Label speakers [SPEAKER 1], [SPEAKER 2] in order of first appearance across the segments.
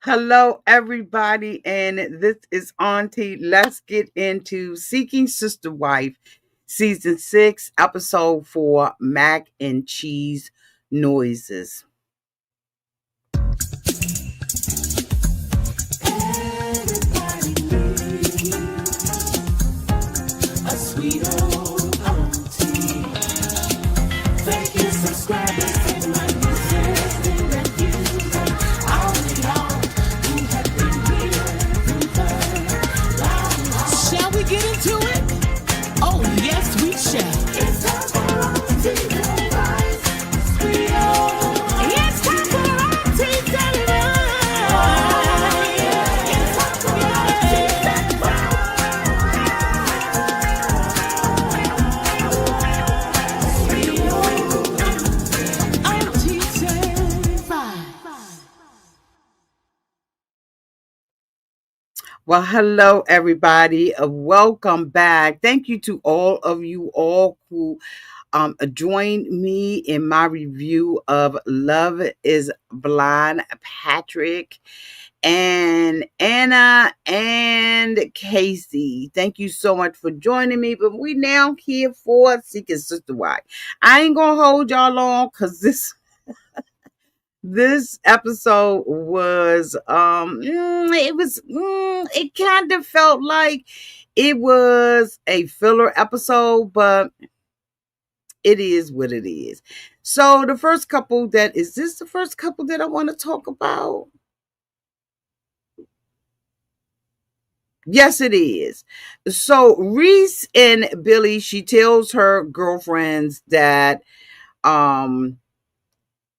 [SPEAKER 1] Hello, everybody, and this is Auntie. Let's get into Seeking Sister Wife, Season 6, Episode 4, Mac and Cheese Noises. A sweet old auntie. Thank you, subscribers, and my consistent reviews. All in all, who have been here through the Shall we get into it? Oh, yes, we shall. It's time for auntie advice. Sweet old. It's time for auntie advice. Oh, yeah. It's time for auntie advice. Well, hello, everybody. Welcome back. Thank you to all of you all who joined me in my review of Love is Blind, Patrick and Anna and Casey. Thank you so much for joining me. But we now here for Seeking Sister Wife. I ain't gonna hold y'all long because this episode was it kind of felt like it was a filler episode, but it is what it is. So the first couple that is this the first couple that I want to talk about? Yes, it is. So Reese and Billy, she tells her girlfriends that um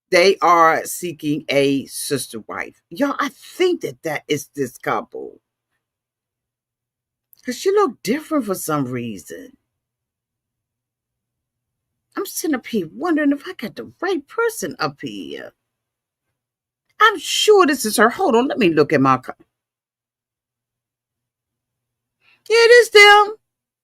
[SPEAKER 1] they are seeking a sister wife. Y'all, I think that is this couple. Because she looked different for some reason. I'm sitting up here wondering if I got the right person up here. I'm sure this is her. Hold on, let me look at my. Yeah, it is them.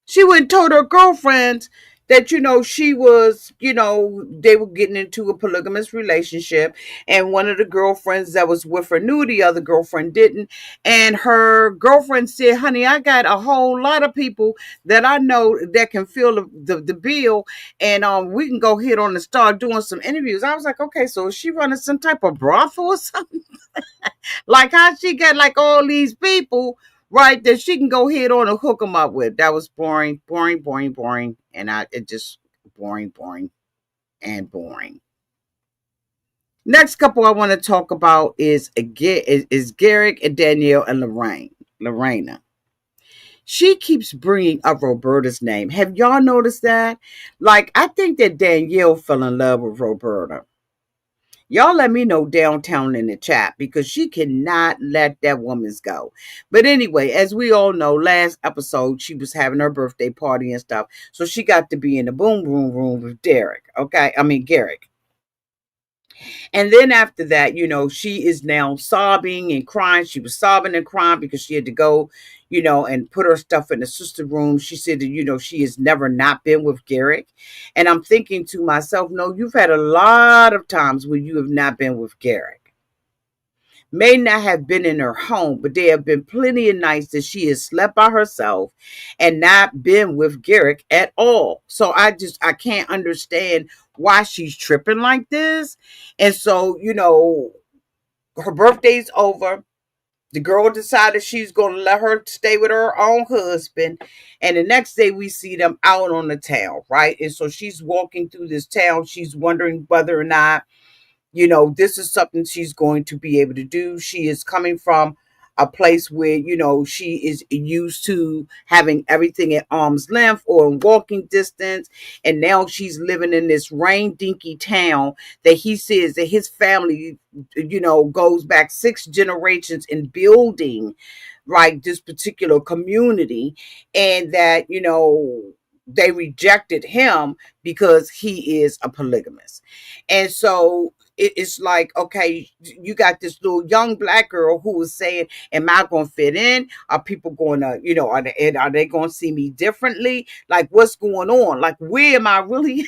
[SPEAKER 1] She went and told her girlfriends that, she was, they were getting into a polygamous relationship. And one of the girlfriends that was with her knew the other girlfriend didn't. And her girlfriend said, honey, I got a whole lot of people that I know that can fill the bill. And we can go ahead on and start doing some interviews. I was like, okay, so is she running some type of brothel or something? Like how she got like all these people, right, that she can go ahead on and hook them up with. That was boring, boring, boring, boring. And it just boring, boring, and boring. Next couple I want to talk about is Garrick and Dannielle and Lorrana. She keeps bringing up Roberta's name. Have y'all noticed that? Like, I think that Danielle fell in love with Roberta. Y'all let me know downtown in the chat because she cannot let that woman's go. But anyway, as we all know, last episode, she was having her birthday party and stuff. So she got to be in the boom boom room with Derek. Okay. I mean, Garrick. And then after that, she is now sobbing and crying. She was sobbing and crying because she had to go, and put her stuff in the sister room. She said that, she has never not been with Garrick. And I'm thinking to myself, no, you've had a lot of times when you have not been with Garrick. May not have been in her home, but there have been plenty of nights that she has slept by herself and not been with Garrick at all. So I can't understand why she's tripping like this. And so, her birthday's over. The girl decided she's going to let her stay with her own husband. And the next day we see them out on the town, right? And so she's walking through this town. She's wondering whether or not, this is something she's going to be able to do. She is coming from a place where, she is used to having everything at arm's length or in walking distance. And now she's living in this rain dinky town that he says that his family, goes back 6 generations in building, right, this particular community. And that, they rejected him because he is a polygamist. And so it's like, okay, you got this little young black girl who was saying, am I going to fit in? Are people going to, are they going to see me differently? Like, what's going on? Like, where am I really?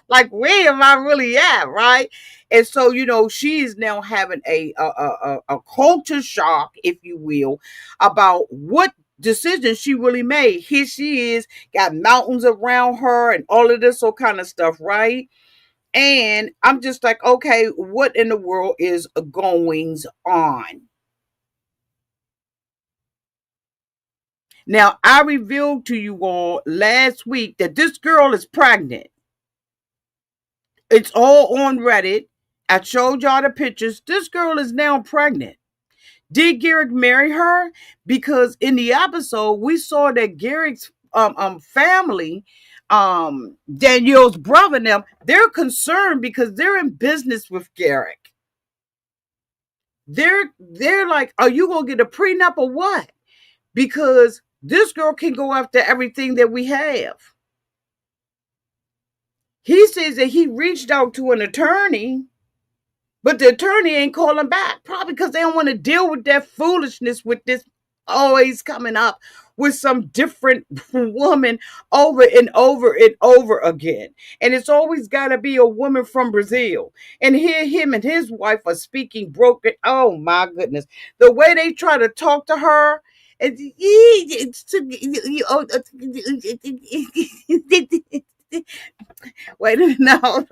[SPEAKER 1] Like, where am I really at, right? And so, she is now having a culture shock, if you will, about what decision she really made. Here she is, got mountains around her and all of this all kind of stuff, right? And I'm just like, okay, what in the world is goings on? Now, I revealed to you all last week that this girl is pregnant. It's all on Reddit. I showed y'all the pictures. This girl is now pregnant. Did Garrick marry her? Because in the episode, we saw that Garrick's family, Danielle's brother and them, they're concerned because they're in business with Garrick. They're like, are you gonna get a prenup or what? Because this girl can go after everything that we have. He says that he reached out to an attorney, but the attorney ain't calling back. Probably because they don't want to deal with that foolishness with this always coming up with some different woman over and over and over again. And it's always got to be a woman from Brazil. And here him and his wife are speaking broken. Oh my goodness. The way they try to talk to her. And wait a minute, no.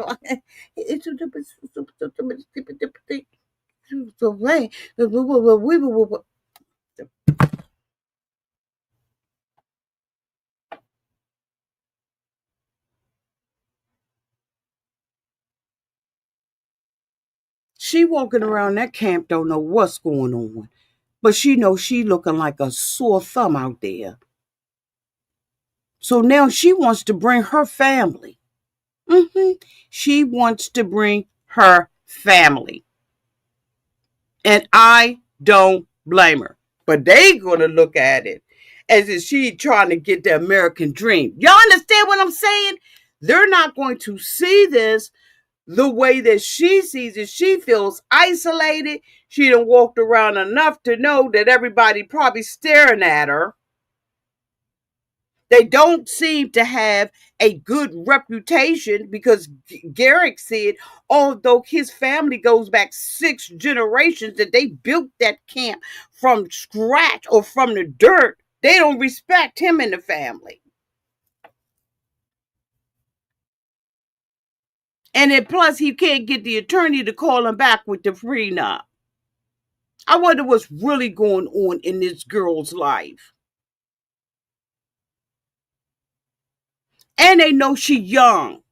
[SPEAKER 1] She walking around that camp don't know what's going on, but she knows she looking like a sore thumb out there. So now she wants to bring her family. She wants to bring her family. And I don't blame her. But they gonna look at it as if she trying to get the American dream. Y'all understand what I'm saying? They're not going to see this the way that she sees it. She feels isolated. She done walked around enough to know that everybody probably staring at her. They don't seem to have a good reputation because Garrick said, although his family goes back 6 generations, that they built that camp from scratch or from the dirt, they don't respect him and the family. And then plus, he can't get the attorney to call him back with the prenup. I wonder what's really going on in this girl's life. And they know she young.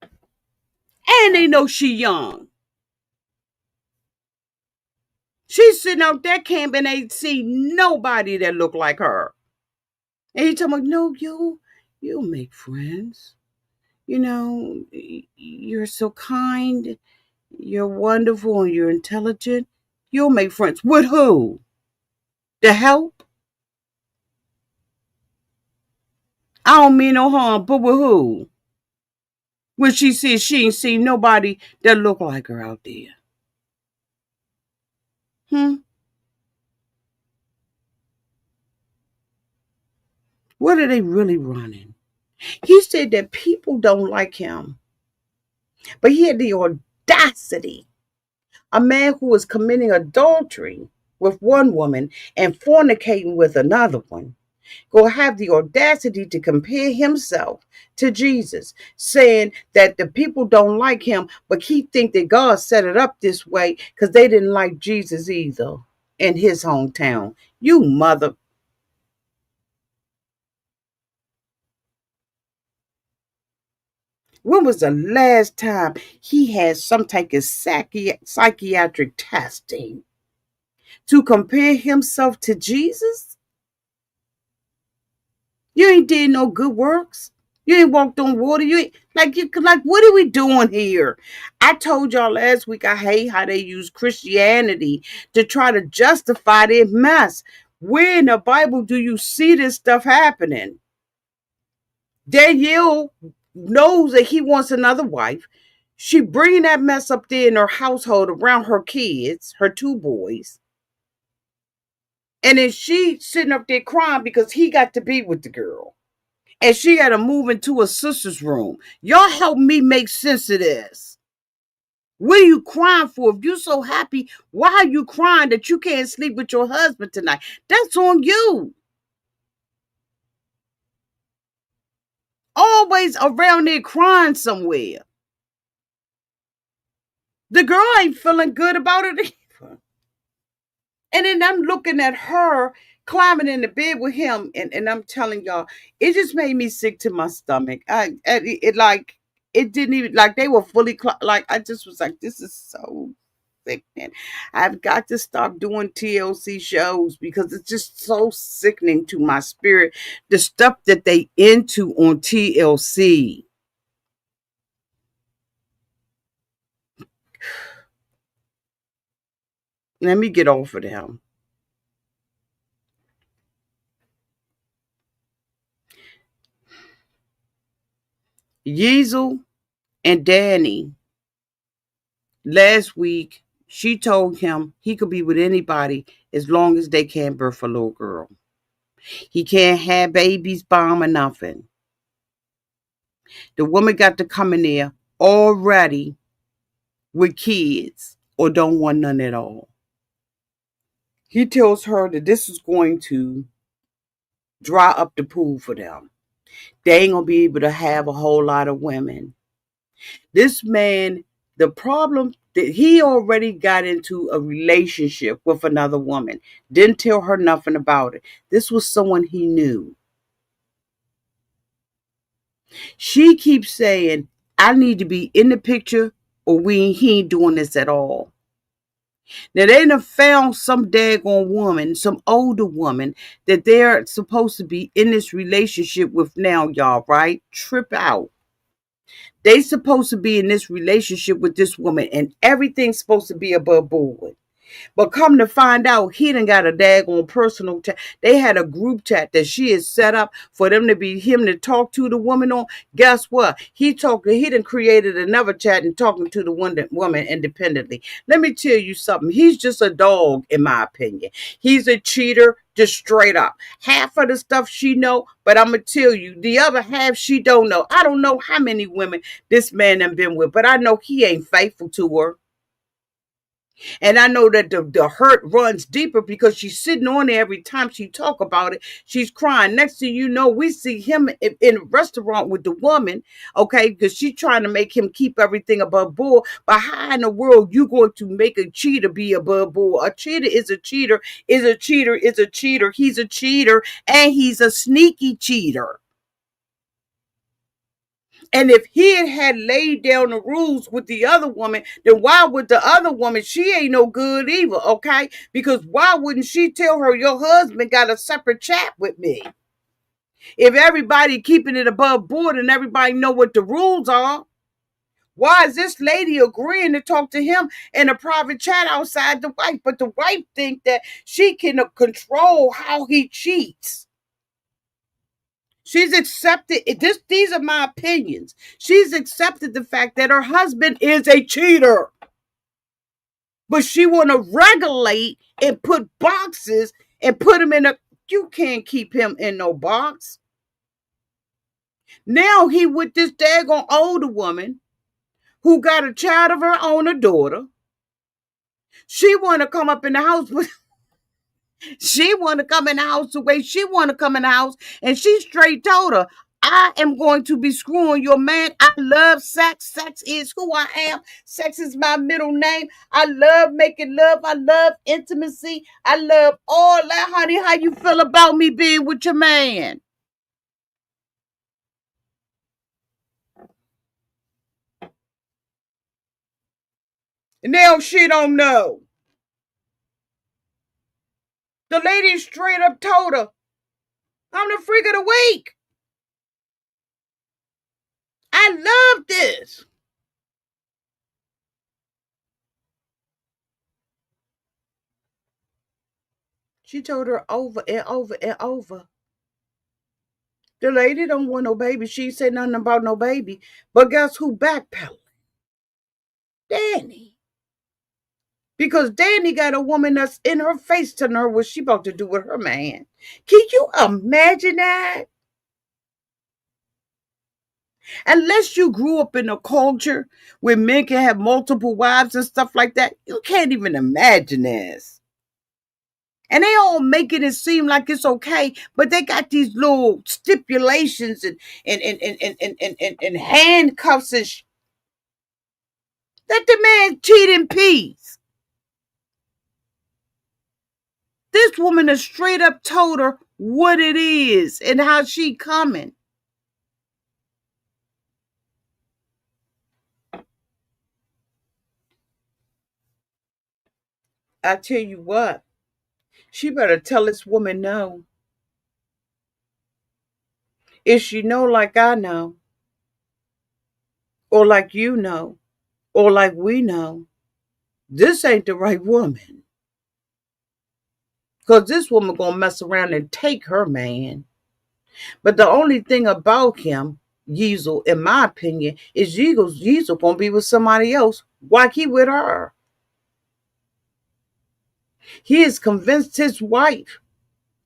[SPEAKER 1] And they know she young. She's sitting out there camp and ain't seen nobody that look like her. And he told me, no, you'll make friends. You're so kind. You're wonderful and you're intelligent. You'll make friends. With who? The help? I don't mean no harm, but with who? When she says she ain't seen nobody that look like her out there. What are they really running? He said that people don't like him. But he had the audacity. A man who was committing adultery with one woman and fornicating with another one will have the audacity to compare himself to Jesus, saying that the people don't like him, but he think that God set it up this way because they didn't like Jesus either in his hometown. You mother. When was the last time he had some type of psychiatric testing to compare himself to Jesus? You ain't did no good works. You ain't walked on water. You ain't like what are we doing here? I told y'all last week I hate how they use Christianity to try to justify their mess. Where in the Bible do you see this stuff happening? Danielle knows that he wants another wife. She bringing that mess up there in her household around her kids, her 2 boys. And then she sitting up there crying because he got to be with the girl. and she had to move into a sister's room. Y'all help me make sense of this. What are you crying for? If you're so happy, why are you crying that you can't sleep with your husband tonight? That's on you. Always around there crying somewhere. The girl ain't feeling good about it either. And then I'm looking at her climbing in the bed with him, and I'm telling y'all, it just made me sick to my stomach. It like it didn't even like they were fully like I just was like, this is so sickening. I've got to stop doing TLC shows because it's just so sickening to my spirit. The stuff that they into on TLC. Let me get off of them. Yeasel and Danny last week, she told him he could be with anybody as long as they can't birth a little girl. He can't have babies, bomb, or nothing. The woman got to come in there already with kids or don't want none at all. He tells her that this is going to dry up the pool for them. They ain't going to be able to have a whole lot of women. This man, the problem that he already got into a relationship with another woman, didn't tell her nothing about it. This was someone he knew. She keeps saying, I need to be in the picture or he ain't doing this at all. Now they done found some daggone woman, some older woman that they're supposed to be in this relationship with now, y'all, right? Trip out. They supposed to be in this relationship with this woman and everything's supposed to be above board. But come to find out, he done got a daggone personal chat. They had a group chat that she had set up for them to be him to talk to the woman on. Guess what? He done created another chat and talking to the woman independently. Let me tell you something. He's just a dog, in my opinion. He's a cheater, just straight up. Half of the stuff she know, but I'm going to tell you, the other half she don't know. I don't know how many women this man done been with, but I know he ain't faithful to her. And I know that the hurt runs deeper because she's sitting on there every time she talk about it. She's crying. Next thing you know, we see him in a restaurant with the woman, okay, because she's trying to make him keep everything above board. But how in the world you going to make a cheater be above board? A cheater is a cheater, is a cheater, is a cheater. He's a cheater, and he's a sneaky cheater. And if he had laid down the rules with the other woman, then why would the other woman, she ain't no good either, okay? Because why wouldn't she tell her your husband got a separate chat with me? If everybody keeping it above board and everybody know what the rules are, why is this lady agreeing to talk to him in a private chat outside the wife? But the wife think that she can control how he cheats. She's accepted this. These are my opinions. She's accepted the fact that her husband is a cheater, but she want to regulate and put boxes and put him in a. You can't keep him in no box. Now he with this daggone older woman who got a child of her own, a daughter. She want to come up in the house with. She want to come in the house the way she want to come in the house. And she straight told her, I am going to be screwing your man. I love sex. Sex is who I am. Sex is my middle name. I love making love. I love intimacy. I love all that, honey. How you feel about me being with your man? And now she don't know. The lady straight up told her, I'm the freak of the week. I love this. She told her over and over and over. The lady don't want no baby. She said nothing about no baby. But guess who backpedaled? Danny. Because Danny got a woman that's in her face telling her what she about to do with her man. Can you imagine that? Unless you grew up in a culture where men can have multiple wives and stuff like that, you can't even imagine this. And they all making it seem like it's okay, but they got these little stipulations and handcuffs and let the man cheat in peace. This woman has straight up told her what it is and how she coming. I tell you what, she better tell this woman no. If she know like I know, or like you know, or like we know, this ain't the right woman. Because this woman gonna mess around and take her man. But the only thing about him, Yeasel, in my opinion, is Yeasel gonna be with somebody else like he with her. He has convinced his wife.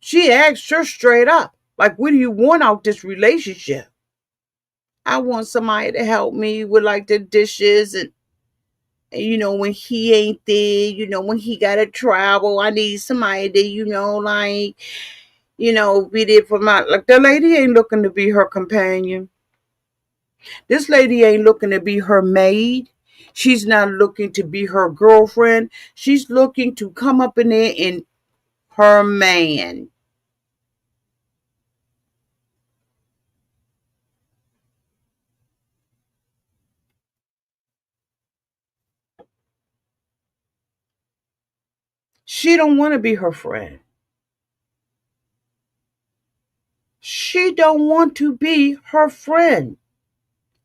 [SPEAKER 1] She asked her straight up, like, what do you want out this relationship? I want somebody to help me with like the dishes and when he ain't there, when he gotta travel, I need somebody to, be there for my like the lady ain't looking to be her companion. This lady ain't looking to be her maid. She's not looking to be her girlfriend. She's looking to come up in there and her man. She don't want to be her friend. She don't want to be her friend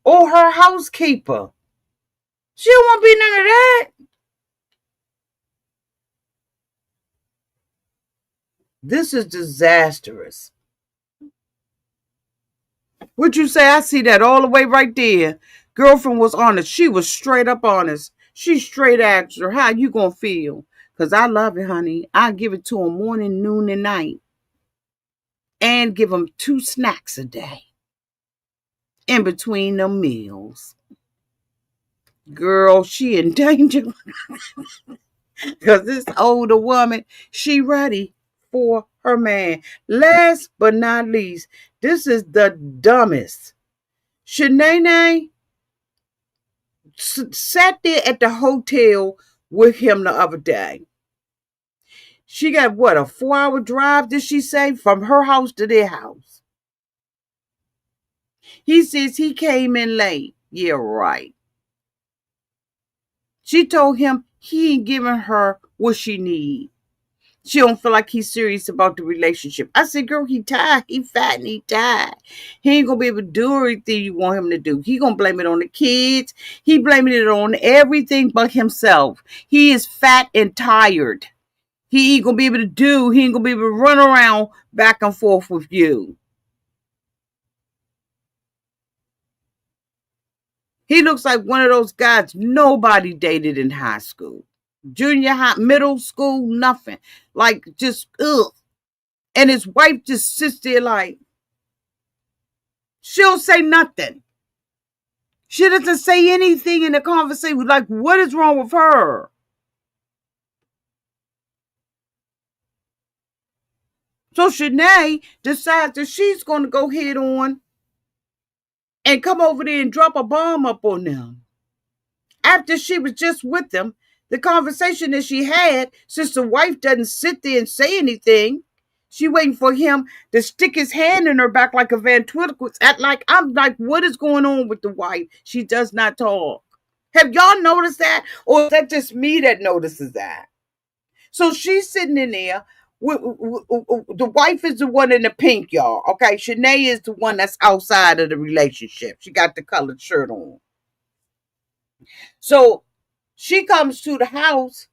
[SPEAKER 1] or her housekeeper. She don't want to be none of that. This is disastrous. Would you say I see that all the way right there? Girlfriend was honest. She was straight up honest. She straight asked her, how you gonna feel? Because I love it, honey. I give it to him morning, noon, and night. And give him 2 snacks a day in between the meals. Girl, she in danger. Because this older woman, she ready for her man. Last but not least, this is the dumbest. Shanay sat there at the hotel with him the other day. She got what, a 4-hour drive, did she say, from her house to their house? He says he came in late. Yeah, right. She told him he ain't giving her what she need. She don't feel like he's serious about the relationship. I said, girl, he tired. He fat and he tired. He ain't going to be able to do everything you want him to do. He going to blame it on the kids. He blaming it on everything but himself. He is fat and tired. He ain't going to be able to do. He ain't going to be able to run around back and forth with you. He looks like one of those guys nobody dated in high school. Junior high, middle school, nothing. Like, just, ugh. And his wife just sits there like, she'll say nothing. She doesn't say anything in the conversation. Like, what is wrong with her? So Shanay decides that she's going to go head on and come over there and drop a bomb up on them. After she was just with them, the conversation that she had, since the wife doesn't sit there and say anything, she waiting for him to stick his hand in her back like a ventriloquist. I'm like, what is going on with the wife? She does not talk. Have y'all noticed that? Or is that just me that notices that? So she's sitting in there. The wife is the one in the pink, y'all. Okay, Shanay is the one that's outside of the relationship. She got the colored shirt on. So she comes to the house.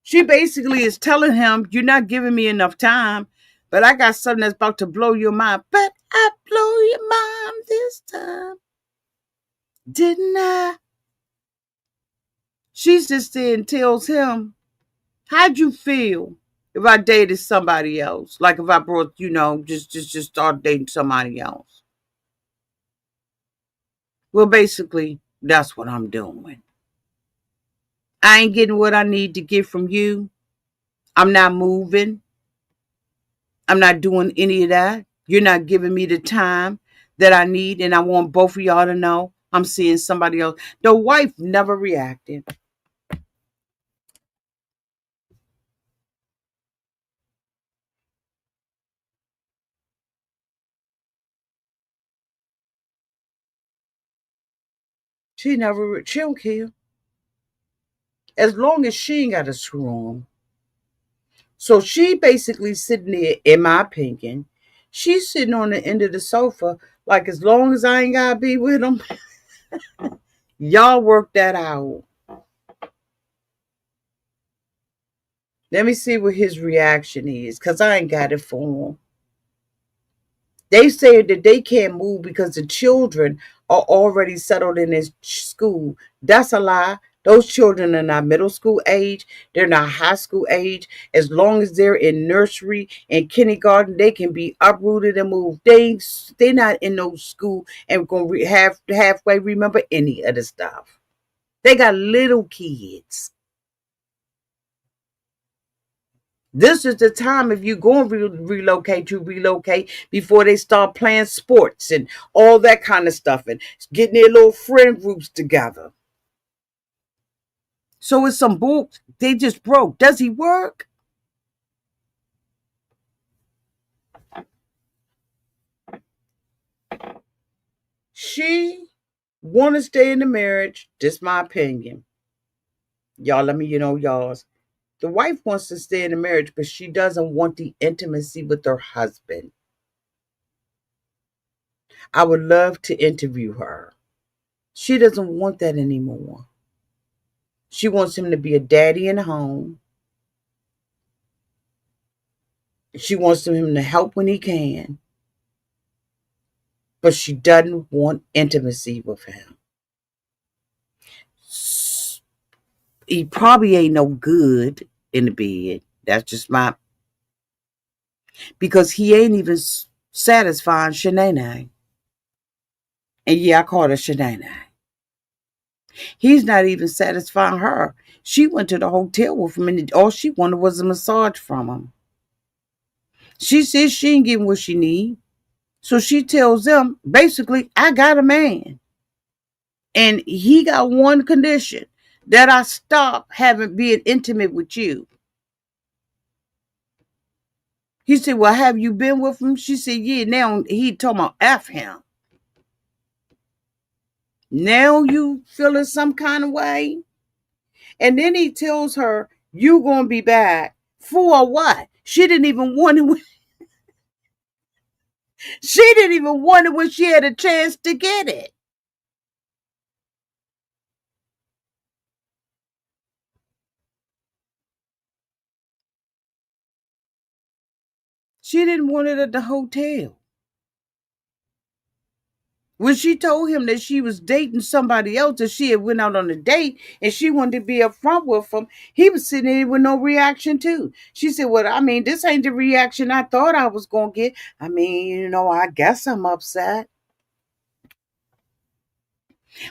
[SPEAKER 1] She basically is telling him, you're not giving me enough time, but I got something that's about to blow your mind. But I blow your mind this time. Didn't I? She sits there and tells him, how'd you feel if I dated somebody else? Like if I brought, just start dating somebody else. Well, basically, that's what I'm doing. I ain't getting what I need to get from you. I'm not moving. I'm not doing any of that. You're not giving me the time that I need, and I want both of y'all to know I'm seeing somebody else. The wife never reacted. She don't care. As long as she ain't got a screw on. So she basically sitting there, in my opinion, she's sitting on the end of the sofa, like as long as I ain't gotta be with him, y'all work that out. Let me see what his reaction is, because I ain't got it for him. They said that they can't move because the children are already settled in this school. That's a lie. Those children are not middle school age. They're not high school age. As long as they're in nursery and kindergarten, they can be uprooted and moved. They're not in no school and going to halfway remember any of the stuff. They got little kids. This is the time, if you go and relocate, you relocate before they start playing sports and all that kind of stuff and getting their little friend groups together. So it's some bull. They just broke. Does he work? She want to stay in the marriage. Just my opinion. Y'all, let me y'all's. The wife wants to stay in the marriage, but she doesn't want the intimacy with her husband. I would love to interview her. She doesn't want that anymore. She wants him to be a daddy in the home. She wants him to help when he can, but she doesn't want intimacy with him. He probably ain't no good in the bed. That's just my, because he ain't even satisfying Shanay. And yeah, I call her Shanay. He's not even satisfying her. She went to the hotel with him, and all she wanted was a massage from him. She says she ain't getting what she need, so she tells them basically, I got a man. And he got one condition, that I stop having being intimate with you. He said, well, have you been with him? She said, yeah. Now he talking about F him. Now you feeling some kind of way? And then he tells her, you gonna be back. For what? She didn't even want it. She didn't even want it when she had a chance to get it. She didn't want it at the hotel. When she told him that she was dating somebody else, that she had went out on a date and she wanted to be upfront with him, he was sitting there with no reaction too. She said, well, I mean, this ain't the reaction I thought I was going to get. I mean, I guess I'm upset.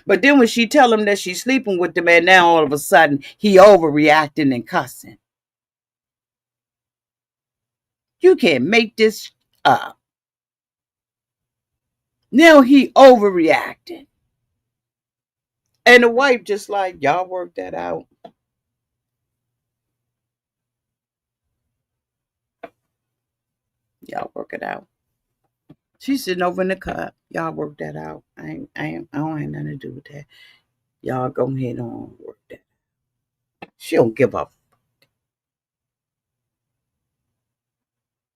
[SPEAKER 1] But then when she tell him that she's sleeping with the man, now all of a sudden he overreacting and cussing. You can't make this up. Now he overreacting. And the wife just like, y'all work that out. Y'all work it out. She's sitting over in the cut. Y'all work that out. I don't have nothing to do with that. Y'all go ahead on work that. She don't give up.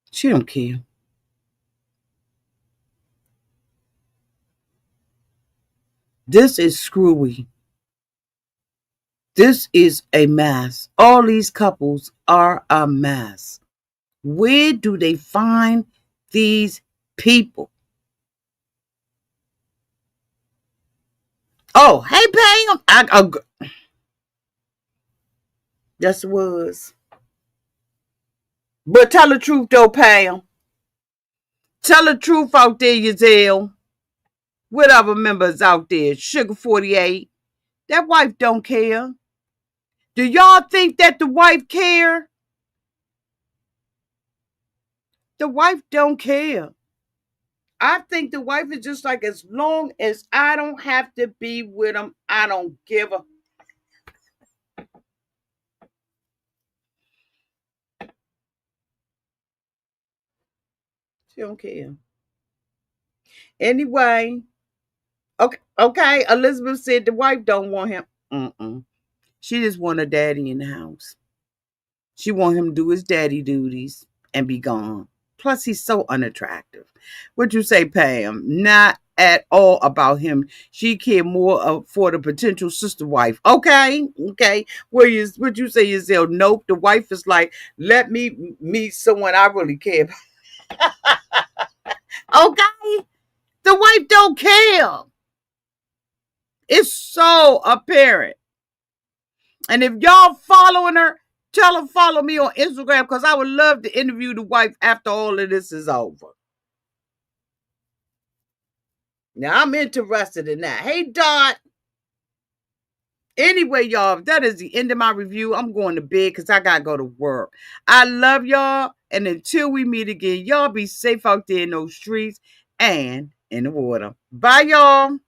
[SPEAKER 1] She don't care. This is screwy. This is a mess. All these couples are a mess. Where do they find these people? Oh, hey, Pam. Yes, it was. But tell the truth, though, Pam. Tell the truth out there, Yeasel. What other members out there? Sugar 48. That wife don't care. Do y'all think that the wife care? The wife don't care. I think the wife is just like, as long as I don't have to be with him, I don't give a. She don't care. Anyway, okay. Elizabeth said the wife don't want him. Mm-mm. She just want a daddy in the house. She want him to do his daddy duties and be gone. Plus, he's so unattractive. What you say, Pam? Not at all about him. She care more for the potential sister wife. Okay. What you say, Yeasel? Nope. The wife is like, let me meet someone I really care about. Okay, the wife don't care. It's so apparent. And if y'all following her, tell her follow me on Instagram, because I would love to interview the wife after all of this is over. Now I'm interested in that. Hey, Dot. Anyway, y'all, that is the end of my review. I'm going to bed because I got to go to work. I love y'all. And until we meet again, y'all be safe out there in those streets and in the water. Bye, y'all.